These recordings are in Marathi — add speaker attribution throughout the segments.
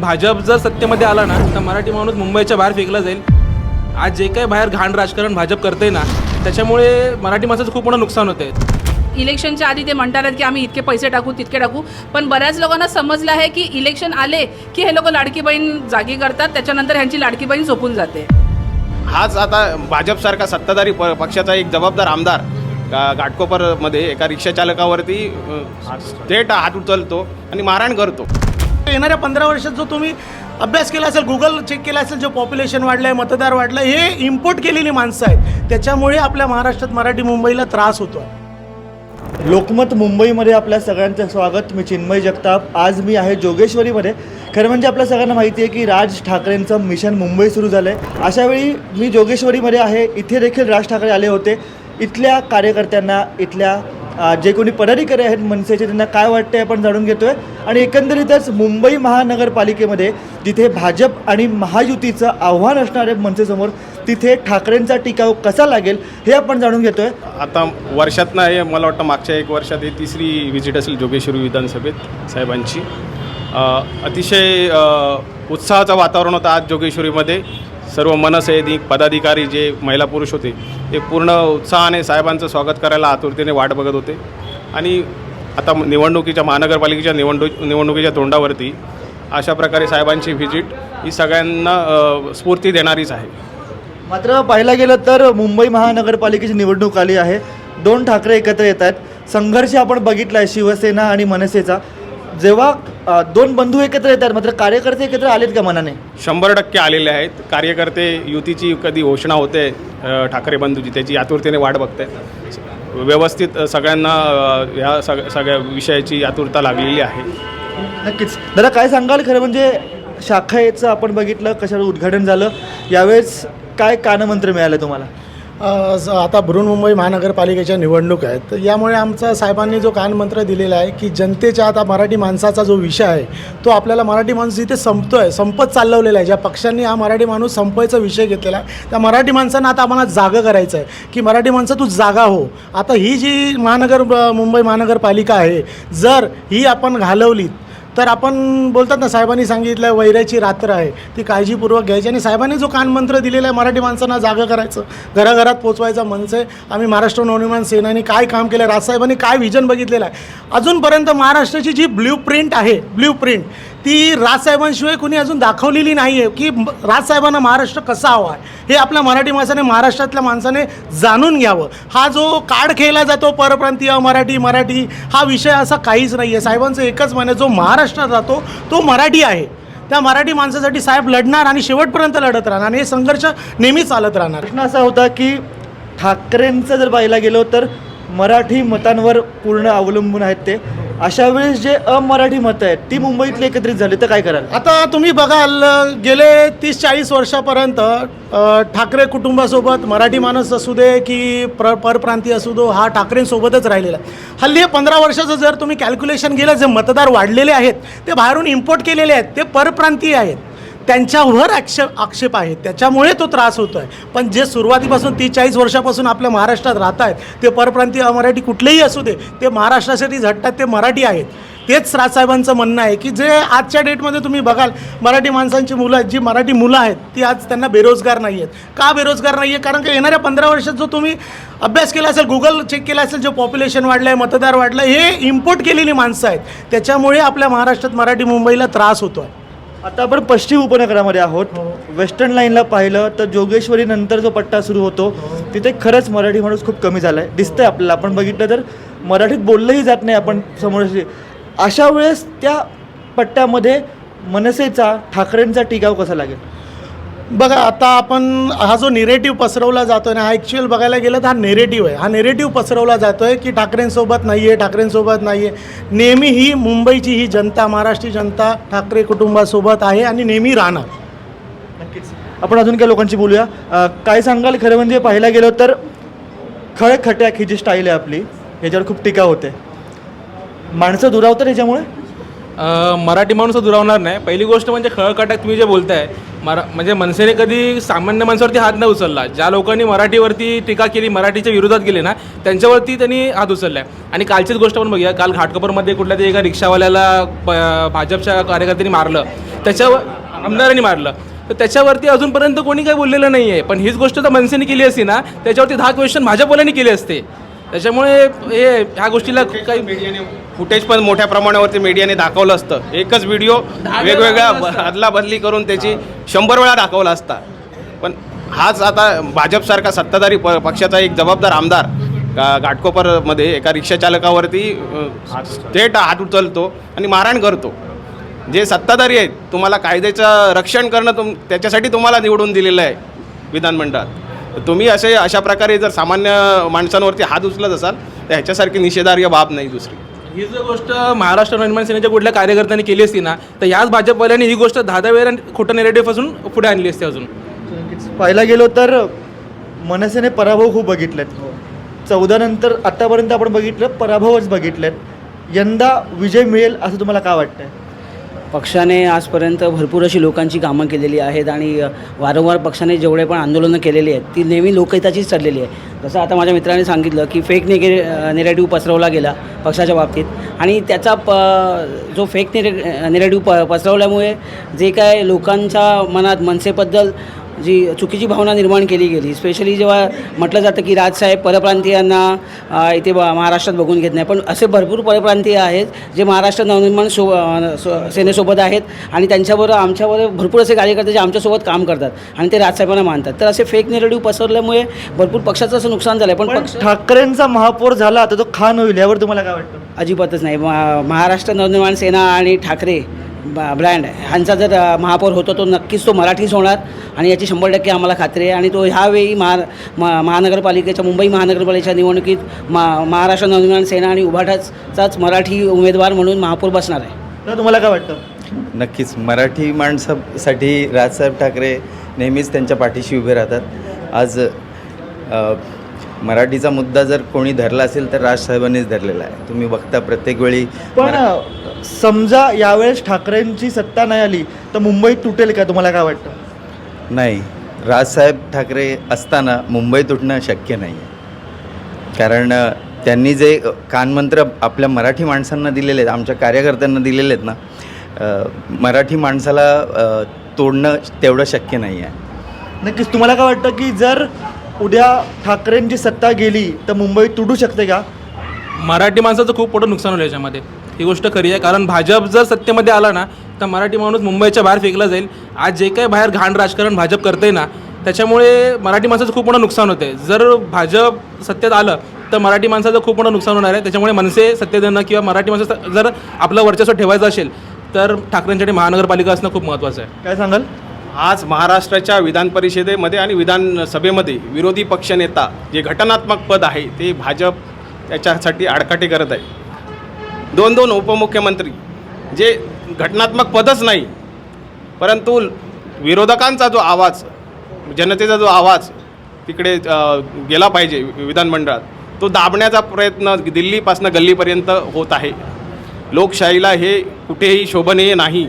Speaker 1: भाजप जर सत्तेमध्ये आला ना तर मराठी माणूस मुंबईच्या बाहेर फेकला जाईल। आज जे काही बाहेर घाण राजकारण भाजप करते ना त्याच्यामुळे मराठी माणसाचं खूप मोठं नुकसान होते।
Speaker 2: इलेक्शनच्या आधी ते म्हणतात की आम्ही इतके पैसे टाकू तितके टाकू, पण बऱ्याच लोकांना समजलं आहे की इलेक्शन आले की हे लोक लाडकी बहीण जागी करतात, त्याच्यानंतर ह्यांची लाडकी बहीण झोपून जाते।
Speaker 3: हाच आता भाजपसारखा सत्ताधारी पक्षाचा एक जबाबदार आमदार घाटकोपरमध्ये एका रिक्षाचालकावरती थेट हात उचलतो आणि मारहाण करतो।
Speaker 4: येणाऱ्या 15 वर्षात जो तुम्ही अभ्यास केला असेल, गुगल चेक केला असेल, जो पॉप्युलेशन वाढलं आहे, मतदार वाढलं, हे इम्पोर्ट केलेली माणसं आहेत, त्याच्यामुळे आपल्या महाराष्ट्रात मराठी मुंबईला त्रास होतो।
Speaker 5: लोकमत मुंबईमध्ये आपल्या सगळ्यांचं स्वागत। मी चिन्मय जगताप। आज मी आहे जोगेश्वरीमध्ये। खरं म्हणजे आपल्या सगळ्यांना माहिती आहे की राज ठाकरेंचं मिशन मुंबई सुरू झालं आहे। अशावेळी मी जोगेश्वरीमध्ये आहे। इथे देखील राज ठाकरे आले होते। इथल्या कार्यकर्त्यांना, इथल्या जे कोणी पदाधिकारी आहेत मनसेचे, त्यांना काय वाटते आपण जाणून घेतो आहे। आणि एकंदरीतच मुंबई महानगरपालिकेमध्ये जिथे भाजप आणि महायुतीचं आव्हान असणार आहे मनसेसमोर, तिथे ठाकरेंचा टिकाव कसा लागेल हे आपण जाणून घेतो आहे।
Speaker 3: आता वर्षातनं हे मला वाटतं मागच्या 1 वर्षात ही 3री व्हिजिट असेल जोगेश्वरी विधानसभेत साहेबांची। अतिशय उत्साहाचं वातावरण होतं आज जोगेश्वरीमध्ये। सर्व मनसे पदाधिकारी जे महिला पुरुष होते ते पूर्ण उत्साहाने साहेबांचं स्वागत करायला आतुरतेने वाट बघत होते। आणि आता महानगरपालिकेच्या निवडणुकीच्या तोंडावरती अशा प्रकारे साहेबांची व्हिजिट ही सगळ्यांना स्फूर्ती देणारीच आहे।
Speaker 5: मात्र पाहायला गेलं तर मुंबई महानगरपालिकेची निवडणूक आली आहे। 2 ठाकरे एकत्र येत आहेत। संघर्ष आपण बघितला आहे शिवसेना आणि मनसेचा। जेव्हा 2 बंधू एकत्र येतात, मात्र कार्यकर्ते एकत्र आलेत का मनाने?
Speaker 3: 100% आलेले आहेत। कार्यकर्ते युतीची कधी घोषणा होते ठाकरे बंधूची, त्याची आतुरतेने वाट बघत आहेत। व्यवस्थित सगळ्यांना ह्या सगळ्या विषयाची आतुरता लागलेली आहे।
Speaker 5: नक्कीच दादा, काय सांगाल? खरं म्हणजे शाखेचं आपण बघितलं कशावर उद्घाटन झालं, यावेळेस काय कानमंत्र मिळालं तुम्हाला?
Speaker 4: आता बृहन्मुंबई महानगरपालिकेच्या निवडणूक आहेत, तर यामुळे आमचा साहेबांनी जो कानमंत्र दिलेला आहे की जनतेच्या, आता मराठी माणसाचा जो विषय आहे तो आपल्याला मराठी माणूस जिथे संपत चालवलेला आहे, ज्या पक्षांनी हा मराठी माणूस संपवायचा विषय घेतलेला आहे, त्या मराठी माणसांना आता आम्हाला जागं करायचं आहे की मराठी माणसं तू जागा हो। आता ही जी मुंबई महानगरपालिका आहे, जर ही आपण घालवली तर आपण बोलतात ना, साहेबांनी सांगितलं वैराची रात्र आहे, ती काळजीपूर्वक घ्यायची। आणि साहेबांनी जो कानमंत्र दिलेला आहे मराठी माणसांना जागं करायचं, घराघरात पोचवायचं मनसे। आम्ही महाराष्ट्र नवनिर्माण सेनानी काय काम केलं आहे, राजसाहेबांनी काय विजन बघितलेलं आहे, अजूनपर्यंत महाराष्ट्राची जी ब्ल्यूप्रिंट आहे, ब्ल्यूप्रिंट ती राजसाहेबांशिवाय कुणी अजून दाखवलेली नाही आहे की राजसाहेबांना महाराष्ट्र कसा हवा आहे हे आपल्या मराठी माणसाने, महाराष्ट्रातल्या माणसाने जाणून घ्यावं। हा जो कार्ड खेळला जातो परप्रांतीय मराठी हा विषय असा काहीच नाही आहे। साहेबांचं एकच म्हणणं, जो महाराष्ट्रात राहतो तो मराठी आहे, त्या मराठी माणसासाठी साहेब लढणार आणि शेवटपर्यंत लढत राहणार आणि हे संघर्ष नेहमी चालत राहणार।
Speaker 5: प्रश्न असा होता की ठाकरेंचं जर पाहायला गेलो तर मराठी मतांवर पूर्ण अवलंबून आहेत ते। अशा वेळेस जे अमराठी मतं आहेत ती मुंबईतले एकत्रित झाले तर काय कराल?
Speaker 4: आता तुम्ही बघाल, गेले 30-40 वर्षापर्यंत ठाकरे कुटुंबासोबत मराठी माणूस असू दे की परप्रांतीय असू दो, हा ठाकरेंसोबतच राहिलेला आहे। हल्ली 15 वर्षाचं जर तुम्ही कॅल्क्युलेशन केलं, जे मतदार वाढलेले आहेत ते बाहेरून इम्पोर्ट केलेले आहेत, ते परप्रांतीय आहेत, त्यांच्यावर आक्षेप आहे, त्याच्यामुळे तो त्रास होतो आहे। पण जे सुरुवातीपासून 30-40 वर्षापासून आपल्या महाराष्ट्रात राहत आहेत ते परप्रांतीय अमराठी कुठलेही असू दे, ते महाराष्ट्रासाठी झटतात, ते मराठी आहेत। तेच राजसाहेबांचं म्हणणं आहे की जे आजच्या डेटमध्ये तुम्ही बघाल मराठी माणसांची मुलं, जी मराठी मुलं आहेत ती आज त्यांना बेरोजगार नाही आहेत। का बेरोजगार नाही आहे? कारण की येणाऱ्या 15 वर्षात जो तुम्ही अभ्यास केला असेल, गुगल चेक केला असेल, जो पॉप्युलेशन वाढलं आहे, मतदार वाढलं, हे इम्पोर्ट केलेली माणसं आहेत, त्याच्यामुळे आपल्या महाराष्ट्रात मराठी मुंबईला त्रास होतो आहे।
Speaker 5: आता आपण पश्चिम उपनगरामध्ये आहोत। वेस्टर्न लाईनला पाहिलं तर जोगेश्वरी नंतर जो पट्टा सुरू होतो तिथे खरंच मराठी माणूस खूप कमी झाला आहे, दिसतंय आपल्याला। आपण बघितलं तर मराठीत बोललंही जात नाही आपण समोरशी। अशा वेळेस त्या पट्ट्यामध्ये मनसेचा, ठाकरेंचा टिकाव कसा लागेल?
Speaker 4: बघा, आता आपण हा जो नेरेटिव्ह पसरवला जातो ना, हा ॲक्च्युअल बघायला गेलं तर हा नेरेटिव्ह आहे। हा नेरेटिव्ह पसरवला जातो आहे की ठाकरेंसोबत नाही आहे, ठाकरेंसोबत नाही आहे। नेहमी ही मुंबईची ही जनता, महाराष्ट्रीय जनता ठाकरे कुटुंबासोबत आहे आणि नेहमी राहणार।
Speaker 5: नक्कीच आपण अजून काही लोकांशी बोलूया। काय सांगाल? खरं म्हणजे पाहायला गेलं तर खळखट्याक ही जी स्टाईल आहे आपली, ह्याच्यावर खूप टीका होते, माणसं दुरावतात ह्याच्यामुळे?
Speaker 1: मराठी माणूस तर दुरावणार नाही. पहिली गोष्ट म्हणजे खळकटात तुम्ही जे बोलताय म्हणजे मनसेने कधी सामान्य माणसावरती हात नाही उचलला. ज्या लोकांनी मराठीवरती टीका केली, मराठीच्या विरोधात गेले ना, त्यांच्यावरती त्यांनी हात उचलला आहे. आणि कालचीच गोष्ट पण बघूया, काल घाटकोपरमध्ये कुठल्या तरी एका रिक्षावाल्याला भाजपच्या कार्यकर्त्यांनी मारलं, त्याच्यावर आमदारांनी मारलं, तर त्याच्यावरती अजूनपर्यंत कोणी काही बोललेलं नाही आहे. पण हीच गोष्ट तर मनसेने केली असती ना, त्याच्यावरती 10 क्वेश्चन भाजपवाल्यांनी केले असते. त्याच्यामुळे ह्या गोष्टीला काही
Speaker 3: मीडियाने फुटेज पण मोठ्या प्रमाणावरती मीडियाने दाखवलं असतं. एकच व्हिडिओ वेगवेगळ्या अदलाबदली करून त्याची 100 वेळा दाखवला असता. पण हाच आता भाजपसारखा सत्ताधारी पक्षाचा एक जबाबदार आमदार घाटकोपरमध्ये एका रिक्षाचालकावरती थेट हात उचलतो आणि मारहाण करतो. जे सत्ताधारी आहेत, तुम्हाला कायद्याचं रक्षण करणं त्याच्यासाठी तुम्हाला निवडून दिलेलं आहे विधानमंडळात. तुम्ही अशा प्रकारे जर सामान्य माणसांवरती हात उचलत असाल तर ह्याच्यासारखी निषेधार्ह बाब नाही दुसरी.
Speaker 1: ही जर गोष्ट महाराष्ट्र नवनिर्माण सेनेच्या कुठल्या कार्यकर्त्यांनी केली असती ना, तर याच भाजपवाल्यांनी ही गोष्ट 10 वेळा खोटं नेरेटिव्ह पासून पुढे आणली असते. अजून
Speaker 5: पाहायला गेलो तर मनसेने पराभव खूप बघितलेत. 14 नंतर आतापर्यंत आपण बघितलं पराभवच बघितलेत. यंदा विजय मिळेल असं तुम्हाला काय वाटतंय?
Speaker 6: पक्षाने आजपर्यंत भरपूर अशी लोकांची कामं केलेली आहेत आणि वारंवार पक्षाने जेवढे पण आंदोलनं केलेली आहेत ती नेहमी लोकहिताचीच ठरलेली आहे. जसं आता माझ्या मित्राने सांगितलं की फेक नेरेटिव्ह पसरवला गेला पक्षाच्या बाबतीत, आणि त्याचा जो फेक नेरेटिव्ह पसरवल्यामुळे जे काय लोकांच्या मनात मनसेबद्दल जी चुकीची भावना निर्माण केली गेली, स्पेशली जेव्हा म्हटलं जातं की राजसाहेब परप्रांतीयांना इथे महाराष्ट्रात बघून घेत नाही, पण असे भरपूर परप्रांतीय आहेत जे महाराष्ट्र नवनिर्माण सेनेसोबत आहेत आणि त्यांच्याबरोबर आमच्याबरोबर भरपूर असे कार्यकर्ते जे आमच्यासोबत काम करतात आणि ते राजसाहेबांना मानतात. तर असे फेक नेरेटिव्ह पसरल्यामुळे भरपूर पक्षाचं असं नुकसान झालं आहे. पण पक्ष
Speaker 5: ठाकरेंचा महापौर झाला तर तो खान होईल यावर तुम्हाला काय वाटतं?
Speaker 6: अजिबातच नाही. महाराष्ट्र नवनिर्माण सेना आणि ठाकरे ब्रँड ह्यांचा जर महापौर होतो तो नक्कीच तो मराठीच होणार आणि याची 100% आम्हाला खात्री आहे. आणि तो ह्यावेळी महानगरपालिकेच्या मुंबई महानगरपालिकेच्या निवडणुकीत महाराष्ट्र नवनिर्माण सेना आणि उभाटाचाच मराठी उमेदवार म्हणून महापौर बसणार आहे.
Speaker 5: तर तुम्हाला काय वाटतं?
Speaker 7: नक्कीच मराठी माणसासाठी राजसाहेब ठाकरे नेहमीच त्यांच्या पाठीशी उभे राहतात. आज मराठीचा मुद्दा जर कोणी धरला असेल तर राजसाहेबांनीच धरलेला आहे. तुम्ही बघता प्रत्येक वेळी.
Speaker 5: पण समजा यावेळेस ठाकरेंची सत्ता नाही आली तर मुंबई तुटेल का? तुम्हाला काय वाटतं?
Speaker 7: नाही, राजसाहेब ठाकरे असताना मुंबई तुटणं शक्य नाही आहे. कारण त्यांनी जे कानमंत्र आपल्या मराठी माणसांना दिलेले आहेत, आमच्या कार्यकर्त्यांना दिलेले आहेत ना, मराठी माणसाला तोडणं तेवढं शक्य नाही आहे.
Speaker 5: नक्कीच. तुम्हाला काय वाटतं की जर उद्या ठाकरेंची सत्ता गेली तर मुंबई तुटू शकते का?
Speaker 1: मराठी माणसाचं खूप मोठं नुकसान होईल याच्यामध्ये. ही गोष्ट खरी आहे. कारण भाजप जर सत्तेमध्ये आला ना, तर मराठी माणूस मुंबईच्या बाहेर फेकला जाईल. आज जे काही बाहेर घाण राजकारण भाजप करते ना, त्याच्यामुळे मराठी माणसाचं खूप मोठं नुकसान होते. जर भाजप सत्तेत आलं तर मराठी माणसाचं खूप मोठं नुकसान होणार आहे. त्याच्यामुळे मनसे सत्तेत येणं किंवा मराठी माणसं जर आपलं वर्चस्व ठेवायचं असेल तर ठाकरेंसाठी महानगरपालिका असणं खूप महत्त्वाचं आहे.
Speaker 5: काय सांगाल?
Speaker 3: आज महाराष्ट्राच्या विधान परिषदेमध्ये आणि विधानसभेमध्ये विरोधी पक्षनेता जे घटनात्मक पद आहे ते भाजप त्याच्यासाठी आडकाठी करत आहे. 2 उपमुख्यमंत्री जे घटनात्मक पदच नाही, परंतु विरोधकांचा जो आवाज, जनतेचा जो आवाज तिकडे गेला पाहिजे विधानमंडळात, तो दाबण्याचा प्रयत्न दिल्लीपासून गल्लीपर्यंत होत आहे. लोकशाहीला हे कुठेही शोभनीय नाही.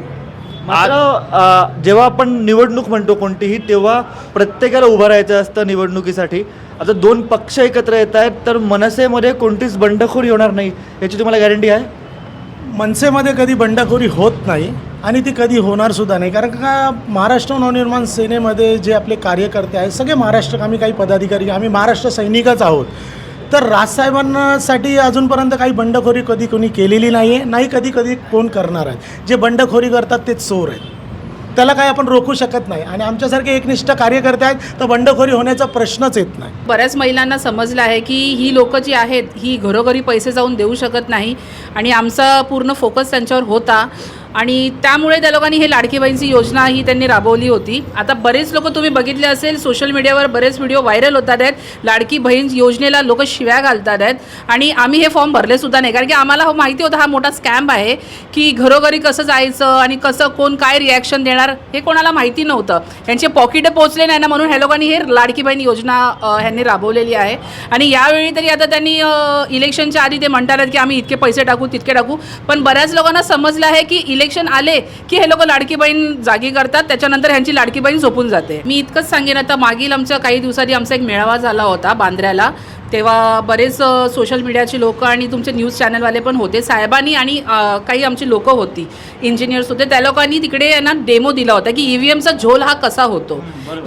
Speaker 5: मात्र जेव्हा आपण निवडणूक म्हणतो कोणतीही, तेव्हा प्रत्येकाला उभं राहायचं असतं निवडणुकीसाठी. आता 2 पक्ष एकत्र येत आहेत तर मनसेमध्ये कोणतीच बंडखोरी होणार नाही याची तुम्हाला गॅरंटी आहे?
Speaker 4: मनसेमध्ये कधी बंडखोरी होत नाही आणि ती कधी होणारसुद्धा नाही. कारण का महाराष्ट्र नवनिर्माण सेनेमध्ये जे आपले कार्यकर्ते आहेत सगळे महाराष्ट्र, आम्ही काही पदाधिकारी, आम्ही महाराष्ट्र सैनिकच आहोत. तर राजसाहेबांसाठी अजूनपर्यंत काही बंडखोरी कधी कोणी केलेली नाही आहे, नाही कधी कोण करणार आहे. जे बंडखोरी करतात तेच चोर आहेत, त्याला काही आपण रोखू शकत नाही. आणि आमच्यासारखे एकनिष्ठ कार्यकर्ते आहेत तर बंडखोरी होण्याचा प्रश्नच येत नाही.
Speaker 2: बऱ्याच महिलांना समजलं आहे की ही लोकं जी आहेत ही घरोघरी पैसे जाऊन देऊ शकत नाही आणि आमचा पूर्ण फोकस त्यांच्यावर होता. आणि त्यामुळे त्या लोकांनी हे लाडकी बहीणची योजना ही त्यांनी राबवली होती. आता बरेच लोक तुम्ही बघितले असेल सोशल मीडियावर बरेच व्हिडिओ व्हायरल होतात आहेत. लाडकी बहीण योजनेला लोक शिव्या घालतात आहेत आणि आम्ही हे फॉर्म भरले सुद्धा नाही, कारण की आम्हाला माहिती होतं हा मोठा स्कॅम आहे की घरोघरी कसं जायचं आणि कसं कोण काय रिॲक्शन देणार हे कोणाला माहिती नव्हतं. यांचे पॉकेट पोचले नाही ना, म्हणून ह्या लोकांनी हे लाडकी बहीण योजना ह्यांनी राबवलेली आहे. आणि यावेळी तरी आता त्यांनी इलेक्शनच्या आधी ते म्हणतात की आम्ही इतके पैसे टाकू तितके टाकू, पण बऱ्याच लोकांना समजलं आहे की इलेक्शन आले की हे लोक लाडकी बहीण जागी करतात, त्याच्यानंतर ह्यांची लाडकी बहीण झोपून जाते. मी इतकंच सांगेन, आता मागील आमच्या काही दिवसांनी आमचा एक मेळावा झाला होता बांद्र्याला, तेव्हा बरेच सोशल मीडियाची लोकं आणि तुमचे न्यूज चॅनलवाले पण होते. साहेबांनी आणि काही आमची लोकं होती, इंजिनियर्स होते, त्या लोकांनी तिकडे यांना डेमो दिला होता की EVMचा झोल हा कसा होतो.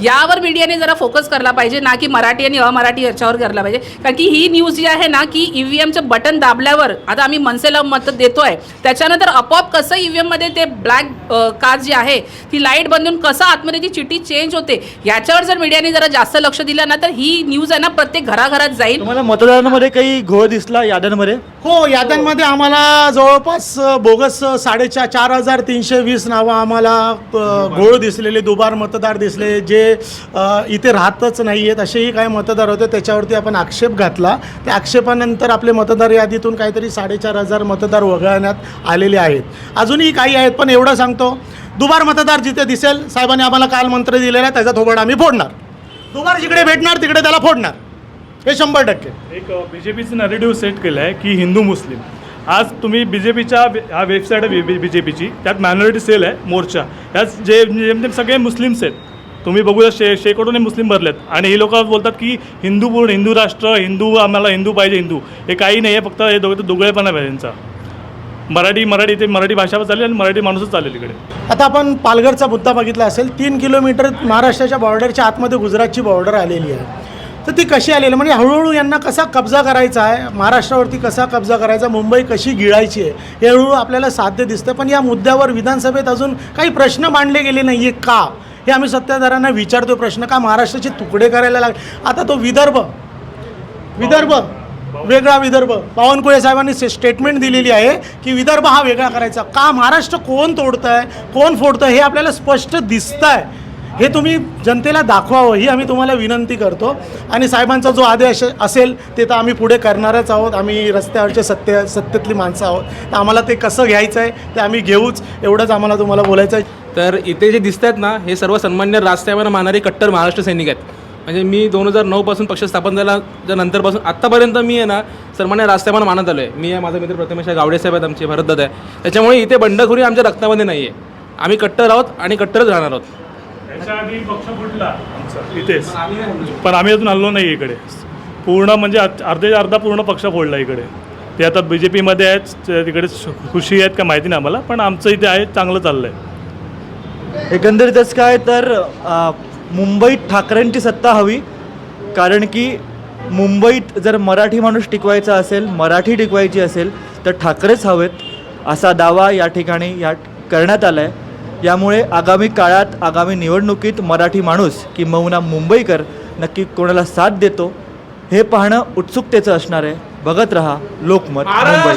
Speaker 2: यावर मीडियाने जरा फोकस करला पाहिजे, ना की मराठी आणि अमराठी याच्यावर करला पाहिजे. कारण की ही न्यूज जी आहे ना की EVMचं बटन दाबल्यावर आता आम्ही मनसेला मत देतोय, त्याच्यानंतर आपोआप कसं EVMमध्ये ते ब्लॅक काच जी आहे ती लाईट बंद होऊन कसं आतमध्ये ती चिठ्ठी चेंज होते, याच्यावर जर मीडियाने जरा जास्त लक्ष दिलं ना तर ही न्यूज आहे ना प्रत्येक घराघरात जाईल.
Speaker 5: तुम्हाला मतदारांमध्ये काही घोळ दिसला याद्यांमध्ये?
Speaker 4: हो, याद्यांमध्ये आम्हाला जवळपास बोगस 4,320 नावं आम्हाला घोळ दिसलेले, दुबार मतदार दिसले, जे इथे राहतच नाही आहेत असेही काही मतदार होते. त्याच्यावरती आपण आक्षेप घातला. त्या आक्षेपानंतर आपले मतदार यादीतून काहीतरी 4,500 मतदार वगळण्यात आलेले आहेत. अजूनही काही आहेत, पण एवढं सांगतो, दुबार मतदार जिथे दिसेल, साहेबांनी आम्हाला काल मंत्र दिलेला आहे, त्याचा थोबाड आम्ही फोडणार. दुबार जिकडे भेटणार तिकडे त्याला फोडणार, हे 100%.
Speaker 8: एक BJPचं नॅरेटिव्ह सेट केलं आहे की हिंदू मुस्लिम. आज तुम्ही BJPच्या हा वेबसाईट आहे BJPची, त्यात मायनॉरिटी सेल आहे मोर्चा, यात जे सगळे मुस्लिम्स आहेत. तुम्ही बघूया शेकडोने मुस्लिम भरलेत आणि हे लोक बोलतात की हिंदू पूर्ण हिंदू राष्ट्र, हिंदू आम्हाला हिंदू पाहिजे. हिंदू हे काही नाही आहे, फक्त हे दोघेपणा आहे त्यांचा. इथे मराठी भाषा चालेल आणि मराठी माणूसच चालेल इकडे.
Speaker 4: आता आपण पालघरचा मुद्दा बघितला असेल, 3 किलोमीटर महाराष्ट्राच्या बॉर्डरच्या आतमध्ये गुजरातची बॉर्डर आलेली आहे. तर ती कशी आलेली, म्हणजे हळूहळू यांना कसा कब्जा करायचा आहे, महाराष्ट्रावरती कसा कब्जा करायचा, मुंबई कशी गिळायची आहे, हे हळूहळू आपल्याला साध्य दिसतं. पण या मुद्द्यावर विधानसभेत अजून काही प्रश्न मांडले गेले नाही आहे का, हे आम्ही सत्ताधाऱ्यांना विचारतो प्रश्न. का महाराष्ट्राचे तुकडे करायला लागले? आता तो विदर्भ वेगळा विदर्भ, बावनकुळे साहेबांनी स्टेटमेंट दिलेली आहे की विदर्भ हा वेगळा करायचा. का महाराष्ट्र कोण तोडतं आहे, कोण फोडतं हे आपल्याला स्पष्ट दिसतं आहे. हे तुम्ही जनतेला दाखवावं ही आम्ही तुम्हाला विनंती करतो. आणि साहेबांचा जो आदेश असेल ते तर आम्ही पुढे करणारच आहोत. आम्ही रस्त्यावरचे सत्तेतली माणसं आहोत, तर आम्हाला ते कसं घ्यायचं आहे ते आम्ही घेऊच, एवढंच आम्हाला तुम्हाला बोलायचं आहे.
Speaker 1: तर इथे जे दिसत आहेत ना, हे सर्व सन्मान्य राजसाहेबांना मानणारे कट्टर महाराष्ट्र सैनिक आहेत. म्हणजे मी 2009 पक्ष स्थापन झाल्या नंतरपासून आत्तापर्यंत मी आहे ना सन्मान्य राजसाहेबांना मानत आलो आहे. मी आहे, माझा मित्र प्रथमेश गावडे साहेब आहेत, आमचे भरतदादा आहे. त्याच्यामुळे इथे बंडखोरी आमच्या रक्तामध्ये नाही आहे. आम्ही कट्टर आहोत आणि कट्टरच राहणार आहोत.
Speaker 8: त्याच्या आधी पक्ष फुटला आमचा इथेच, पण आम्ही अजून आलो नाही इकडे. पूर्ण म्हणजे अर्धा पूर्ण पक्ष फोडला इकडे. ते आता BJPमध्ये आहेत, तिकडे खुशी आहेत का माहिती नाही आम्हाला, पण आमचं इथे आहे, चांगलं चाललं आहे.
Speaker 5: एकंदरीतच काय तर मुंबईत ठाकरेंची सत्ता हवी, कारण की मुंबईत जर मराठी माणूस टिकवायचा असेल, मराठी टिकवायची असेल तर ठाकरेच हवेत, असा दावा या ठिकाणी करण्यात आला आहे. यामुळे आगामी काळात, आगामी निवडणुकीत मराठी माणूस किंबहुना मुंबईकर नक्की कोणाला साथ देतो हे पाहणं उत्सुकतेचं असणार आहे. बघत रहा लोकमत मुंबई.